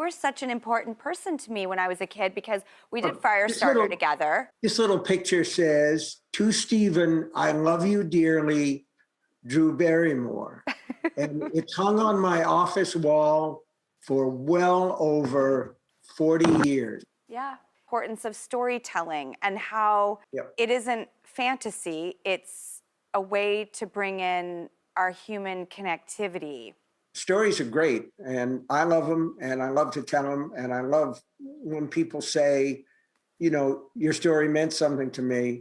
were such an important person to me when I was a kid because we did This Firestarter little- together. This little picture says, "To Stephen, I love you dearly, Drew Barrymore." And it's hung on my office wall for well over 40 years. Yeah. Importance of storytelling and how Yep. it isn't fantasy, it's a way to bring in our human connectivity. Stories are great, and I love them, and I love to tell them, and I love when people say, you know, your story meant something to me.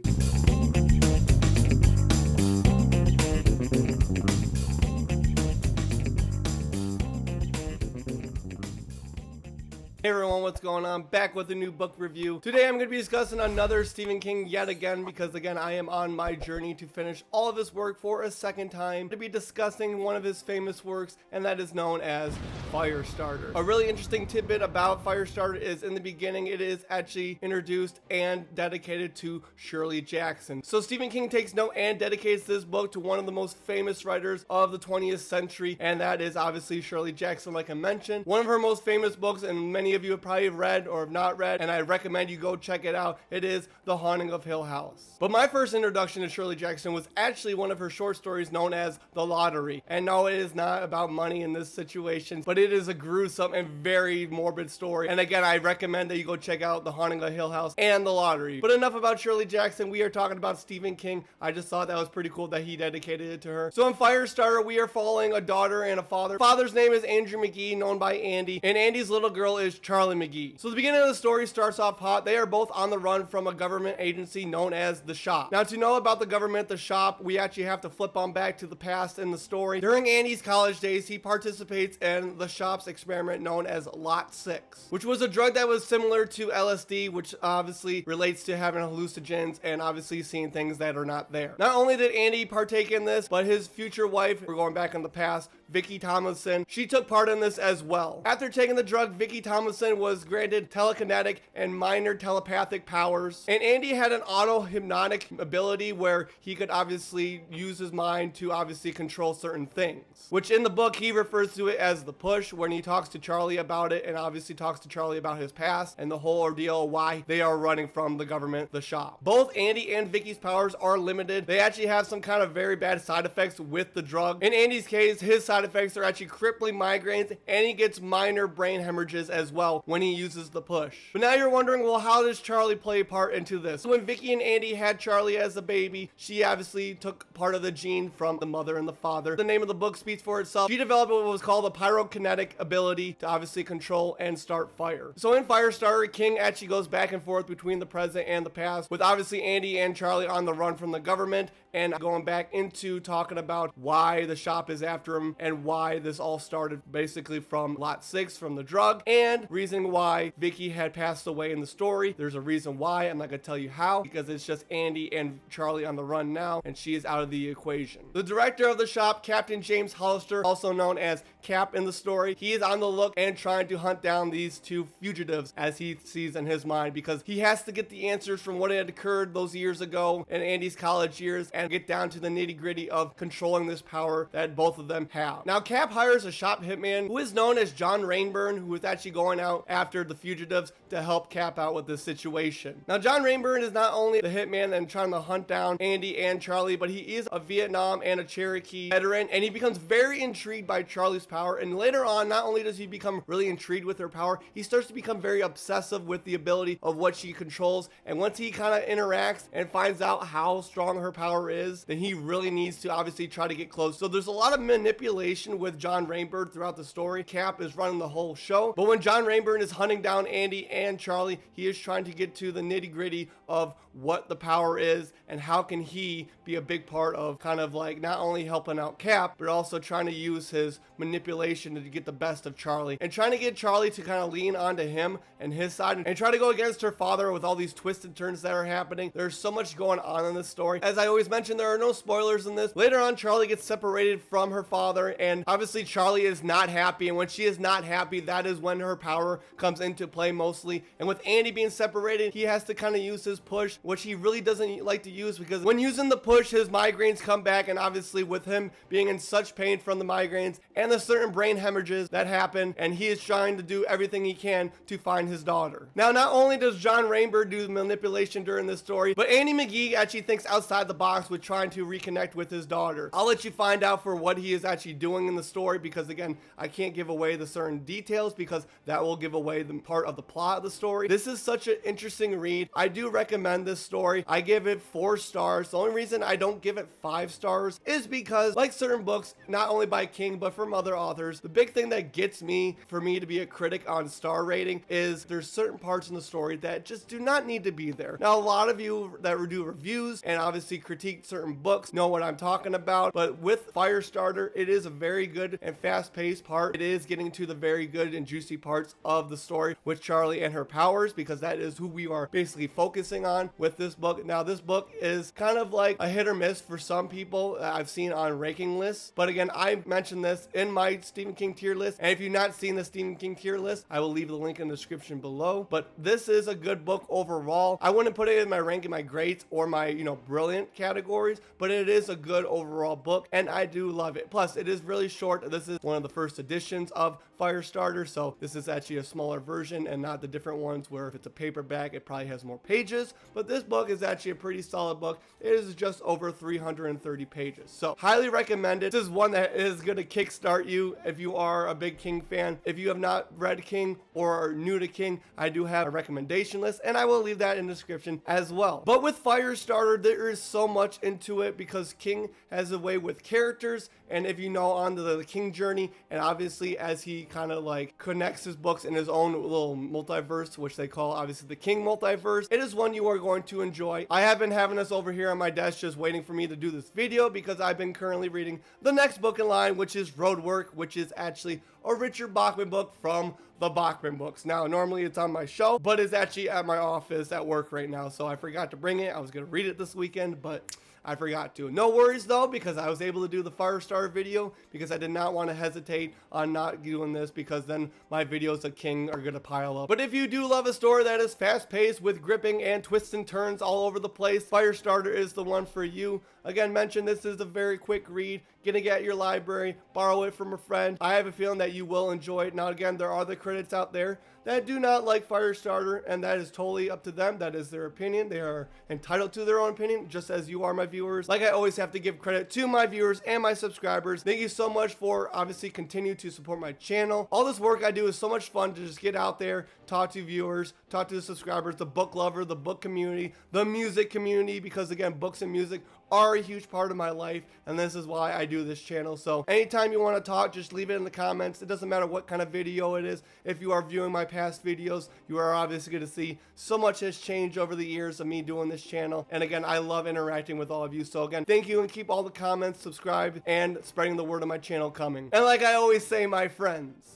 Hey everyone, what's going on? Back with a new book review. Today I'm going to be discussing another Stephen King yet again because again I am on my journey to finish all of his work for a second time. To be discussing one of his famous works, and that is known as Firestarter. A really interesting tidbit about Firestarter is in the beginning it is actually introduced and dedicated to Shirley Jackson. So Stephen King takes note and dedicates this book to one of the most famous writers of the 20th century, and that is obviously Shirley Jackson, like I mentioned. One of her most famous books, and many of you have probably read or have not read, and I recommend you go check it out. It is The Haunting of Hill House. But my first introduction to Shirley Jackson was actually one of her short stories known as The Lottery. And no, it is not about money in this situation, but it is a gruesome and very morbid story. And again, I recommend that you go check out The Haunting of Hill House and The Lottery. But enough about Shirley Jackson. We are talking about Stephen King. I just thought that was pretty cool that he dedicated it to her. So in Firestarter, we are following a daughter and a father. Father's name is Andrew McGee, known by Andy, and Andy's little girl is Charlie McGee. So the beginning of the story starts off hot. They are both on the run from a government agency known as the Shop. Now, to know about the government, the Shop, we actually have to flip on back to the past in the story. During Andy's college days, he participates in the Shop's experiment known as Lot 6, which was a drug that was similar to LSD, which obviously relates to having hallucinogens and obviously seeing things that are not there. Not only did Andy partake in this, but his future wife, we're going back in the past, Vicky Tomlinson, she took part in this as well. After taking the drug, Vicky Tomlinson was granted telekinetic and minor telepathic powers, and Andy had an auto-hypnotic ability where he could obviously use his mind to obviously control certain things, which in the book he refers to it as the push, when he talks to Charlie about it and obviously talks to Charlie about his past and the whole ordeal why they are running from the government, the Shop. Both Andy and Vicky's powers are limited. They actually have some kind of very bad side effects with the drug. In Andy's case, his side effects are actually crippling migraines, and he gets minor brain hemorrhages as well when he uses the push. But now you're wondering, well, how does Charlie play a part into this? So when Vicky and Andy had Charlie as a baby, she obviously took part of the gene from the mother and the father. The name of the book speaks for itself. She developed what was called a pyrokinetic ability to obviously control and start fire. So in Firestarter, King actually goes back and forth between the present and the past, with obviously Andy and Charlie on the run from the government, and going back into talking about why the Shop is after him and why this all started basically from Lot 6, from the drug, and reasoning why Vicky had passed away in the story. There's a reason why. I'm not gonna tell you how, because it's just Andy and Charlie on the run now, and she is out of the equation. The director of the Shop, Captain James Hollister, also known as Cap in the story, he is on the look and trying to hunt down these two fugitives as he sees in his mind, because he has to get the answers from what had occurred those years ago in Andy's college years and get down to the nitty-gritty of controlling this power that both of them have. Now, Cap hires a Shop hitman who is known as John Rainburn, who is actually going out after the fugitives to help Cap out with this situation. Now, John Rainburn is not only the hitman and trying to hunt down Andy and Charlie, but he is a Vietnam and a Cherokee veteran, and he becomes very intrigued by Charlie's power. And later on, not only does he become really intrigued with her power, he starts to become very obsessive with the ability of what she controls. And once he kind of interacts and finds out how strong her power is, then he really needs to obviously try to get close. So there's a lot of manipulation with John Rainburn throughout the story. Cap is running the whole show, but when John Rainburn is hunting down Andy and Charlie, he is trying to get to the nitty-gritty of what the power is and how can he be a big part of kind of like not only helping out Cap, but also trying to use his manipulation to get the best of Charlie and trying to get Charlie to kind of lean onto him and his side and try to go against her father with all these twisted turns that are happening. There's so much going on in this story. As I always mention, there are no spoilers in this. Later on, Charlie gets separated from her father, and obviously Charlie is not happy, and when she is not happy, that is when her power comes into play mostly. And with Andy being separated, he has to kind of use his push, which he really doesn't like to use, because when using the push, his migraines come back, and obviously with him being in such pain from the migraines and there's certain brain hemorrhages that happen, and he is trying to do everything he can to find his daughter. Now, not only does John Rainbird do manipulation during this story, but Andy McGee actually thinks outside the box with trying to reconnect with his daughter. I'll let you find out for what he is actually doing in the story, because again, I can't give away the certain details because that will give away the part of the plot of the story. This is such an interesting read. I do recommend this story. I give it 4 stars. The only reason I don't give it 5 stars is because, like certain books, not only by King but from other authors, the big thing that gets me for me to be a critic on star rating is there's certain parts in the story that just do not need to be there. Now, a lot of you that do reviews and obviously critique certain books know what I'm talking about, but with Firestarter, it is a very good and fast-paced part. It is getting to the very good and juicy parts of the story with Charlie and her powers, because that is who we are basically focusing on with this book. Now, this book is kind of like a hit or miss for some people that I've seen on ranking lists, but again, I mentioned this in my Stephen King tier list, and if you've not seen the Stephen King tier list, I will leave the link in the description below. But this is a good book overall. I wouldn't put it in my ranking, my greats, or my brilliant categories, but it is a good overall book, and I do love it. Plus, it is really short. This is one of the first editions of Firestarter, so this is actually a smaller version and not the different ones where if it's a paperback, it probably has more pages. But this book is actually a pretty solid book. It is just over 330 pages, so highly recommend it. This is one that is going to kickstart you if you are a big King fan. If you have not read King or are new to King, I do have a recommendation list, and I will leave that in the description as well. But with Firestarter, there is so much into it because King has a way with characters, and if you know on the King journey, and obviously as he kind of like connects his books in his own little multiverse, which they call obviously the King multiverse, it is one you are going to enjoy. I have been having this over here on my desk just waiting for me to do this video because I've been currently reading the next book in line, which is Roadwork, which is actually a Richard Bachman book from the Bachman books. Now, normally it's on my shelf, but it's actually at my office at work right now, so I forgot to bring it. I was going to read it this weekend, but I forgot to. No worries though, because I was able to do the Firestarter video because I did not want to hesitate on not doing this, because then my videos of King are going to pile up. But if you do love a story that is fast-paced with gripping and twists and turns all over the place, Firestarter is the one for you. Again, mention this is a very quick read. Get it at your library, borrow it from a friend. I have a feeling that you will enjoy it. Now, again, there are the critics out there that do not like Firestarter, and that is totally up to them. That is their opinion. They are entitled to their own opinion, just as you are, my viewers. Like I always have to give credit to my viewers and my subscribers. Thank you so much for obviously continue to support my channel. All this work I do is so much fun to just get out there, talk to viewers, talk to the subscribers, the book lover, the book community, the music community, because again, books and music are a huge part of my life, and this is why I do this channel. So anytime you want to talk, just leave it in the comments. It doesn't matter what kind of video it is. If you are viewing my past videos, you are obviously going to see so much has changed over the years of me doing this channel. And again, I love interacting with all of you. So again, thank you, and keep all the comments, subscribe, and spreading the word of my channel coming. And like I always say, my friends,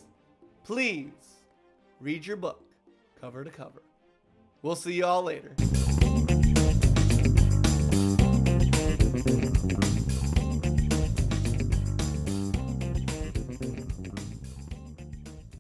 please read your book cover to cover. We'll see y'all later.